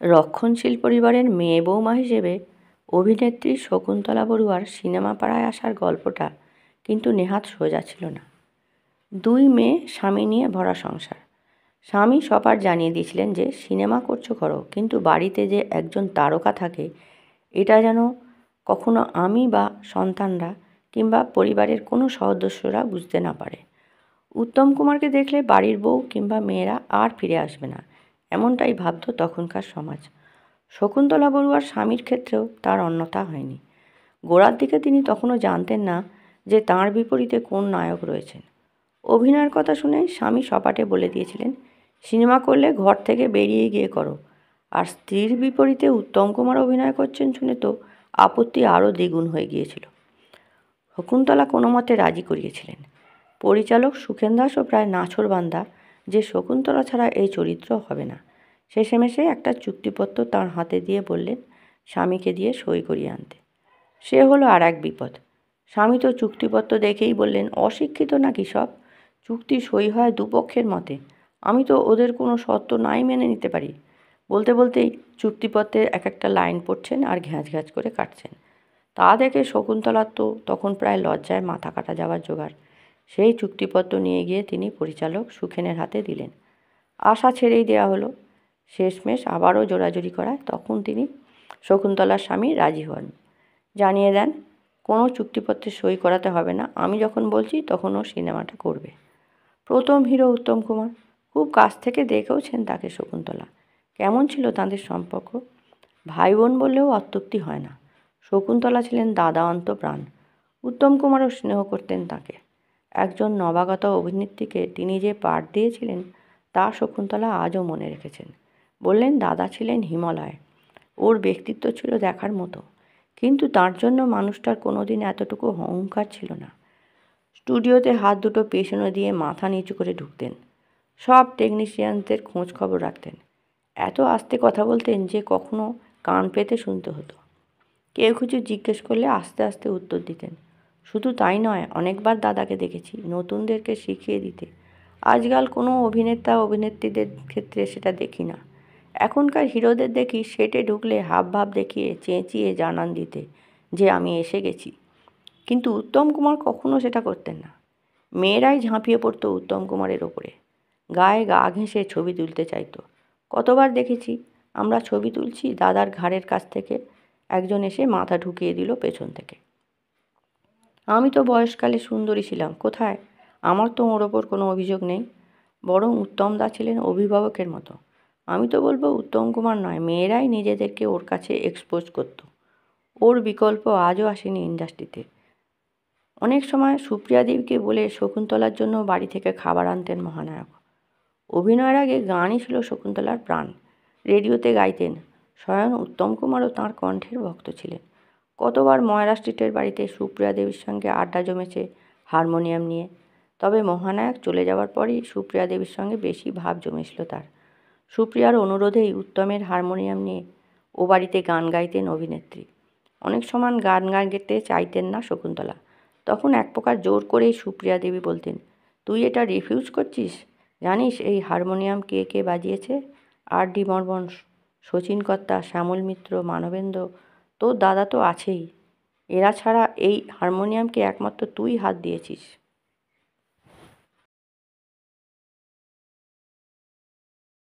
রক্ষণশীল পরিবারের মেয়ে বৌমা হিসেবে অভিনেত্রী শকুন্তলা বড়ুয়ার সিনেমা পাড়ায় আসার গল্পটা কিন্তু নেহাত সোজা ছিল না। দুই মেয়ে, স্বামী নিয়ে ভরা সংসার। স্বামী সবার জানিয়ে দিয়েছিলেন যে সিনেমা করছো করো, কিন্তু বাড়িতে যে একজন তারকা থাকে এটা যেন কখনো আমি বা সন্তানরা কিংবা পরিবারের কোনো সদস্যরা বুঝতে না পারে। উত্তম কুমারকে দেখলে বাড়ির বউ কিংবা মেয়েরা আর ফিরে আসবে না, এমনটাই ভাবত তখনকার সমাজ। শকুন্তলা বড়ুয়ার স্বামীর ক্ষেত্রেও তার অন্যথা হয়নি। গোড়ার দিকে তিনি তখনও জানতেন না যে তাঁর বিপরীতে কোন নায়ক রয়েছেন। অভিনয়ের কথা শুনে স্বামী সপাটে বলে দিয়েছিলেন, সিনেমা করলে ঘর থেকে বেরিয়ে গিয়ে করো। আর স্ত্রীর বিপরীতে উত্তম কুমার অভিনয় করছেন শুনে তো আপত্তি আরও দ্বিগুণ হয়ে গিয়েছিল। শকুন্তলা কোনো মতে রাজি করিয়েছিলেন। পরিচালক সুখেন দাসও প্রায় নাছোড়বান্দা যে শকুন্তলা ছাড়া এই চরিত্র হবে না। শেষেমেশে একটা চুক্তিপত্র তাঁর হাতে দিয়ে বললেন স্বামীকে দিয়ে সই করিয়ে আনতে। সে হলো আর এক বিপদ। স্বামী তো চুক্তিপত্র দেখেই বললেন, অশিক্ষিত নাকি সব, চুক্তি সই হয় দুপক্ষের মতে, আমি তো ওদের কোনো শর্ত নাই মেনে নিতে পারি। বলতে বলতেই চুক্তিপত্রের এক একটা লাইন পড়ছেন আর ঘ্যাঁচ ঘ্যাঁচ করে কাটছেন। তা দেখে শকুন্তলার তো তখন প্রায় লজ্জায় মাথা কাটা যাওয়ার জোগাড়। সেই চুক্তিপত্র নিয়ে গিয়ে তিনি পরিচালক সুখেনের হাতে দিলেন। আশা ছেড়েই দেওয়া হলো। শেষমেশ আবারও জোরাজুরি করায় তখন তিনি, শকুন্তলার স্বামী, রাজি হন। জানিয়ে দেন কোনো চুক্তিপত্রে সই করাতে হবে না, আমি যখন বলছি তখন ও সিনেমাটা করবে। প্রথম হিরো উত্তম কুমার, খুব কাছ থেকে দেখেওছেন তাকে শকুন্তলা। কেমন ছিল তাঁদের সম্পর্ক? ভাই বোন বললেও অত্যুক্তি হয় না। শকুন্তলা ছিলেন দাদা অন্তপ্রাণ। উত্তম কুমারও স্নেহ করতেন তাকে। একজন নবাগত অভিনেত্রীকে তিনি যে পাঠ দিয়েছিলেন তা শকুন্তলা আজও মনে রেখেছেন। বললেন দাদা ছিলেন হিমালয়, ওর ব্যক্তিত্ব ছিল দেখার মতো, কিন্তু তার জন্য মানুষটার কোনোদিন এতটুকু অহংকার ছিল না। স্টুডিওতে হাত দুটো পেছনে দিয়ে মাথা নিচু করে ঢুকতেন। সব টেকনিশিয়ানদের খোঁজ খবর রাখতেন। এত আস্তে কথা বলতেন যে কখনো কান পেতে শুনতে হতো। কেউ কিছু জিজ্ঞেস করলে আস্তে আস্তে উত্তর দিতেন। শুধু তাই নয়, অনেকবার দাদাকে দেখেছি নতুনদেরকে শিখিয়ে দিতে। আজকাল কোনো অভিনেতা অভিনেত্রীদের ক্ষেত্রে সেটা দেখি না। এখনকার হিরোদের দেখি সেটে ঢুকলে হাবভাব দেখিয়ে চেঁচিয়ে জানান দিতে যে আমি এসে গেছি, কিন্তু উত্তম কুমার কখনো সেটা করতেন না। মেয়েরাই ঝাঁপিয়ে পড়তো উত্তম কুমারের ওপরে, গায়ে গা ঘেঁষে ছবি তুলতে চাইতো। কতবার দেখেছি আমরা ছবি তুলছি, দাদার ঘাড়ের কাছ থেকে একজন এসে মাথা ঢুকিয়ে দিল পেছন থেকে। আমি তো বয়সকালে সুন্দরী ছিলাম, কোথায়, আমার তো ওর ওপর কোনো অভিযোগ নেই। বরং উত্তম দা ছিলেন অভিভাবকের মতো। আমি তো বলবো উত্তম কুমার নয়, মেয়েরাই নিজেদেরকে ওর কাছে এক্সপোজ করতো। ওর বিকল্প আজও আসেনি ইন্ডাস্ট্রিতে। অনেক সময় সুপ্রিয়া দেবীকে বলে শকুন্তলার জন্য বাড়ি থেকে খাবার আনতেন মহানায়ক। অভিনয়ের আগে গানই ছিল শকুন্তলার প্রাণ। রেডিওতে গাইতেন। স্বয়ং উত্তম কুমারও তাঁর কণ্ঠের ভক্ত ছিলেন। কতবার ময়রা স্ট্রিটের বাড়িতে সুপ্রিয়া দেবীর সঙ্গে আড্ডা জমেছে হারমোনিয়াম নিয়ে। তবে মহানায়ক চলে যাওয়ার পরই সুপ্রিয়া দেবীর সঙ্গে বেশি ভাব জমেছিল তার। সুপ্রিয়ার অনুরোধেই উত্তমের হারমোনিয়াম নিয়ে ও বাড়িতে গান গাইতেন অভিনেত্রী। অনেক সময় গান গাইতে চাইতেন না শকুন্তলা, তখন এক প্রকার জোর করেই সুপ্রিয়া দেবী বলতেন, তুই এটা রিফিউজ করছিস? জানিস এই হারমোনিয়াম কে কে বাজিয়েছে? আর ডি বর্মন, শচীন কর্তা, শ্যামল মিত্র, মানবেন্দ্র, তোর দাদা তো আছেই। এরা ছাড়া এই হারমোনিয়ামকে একমাত্র তুই হাত দিয়েছিস।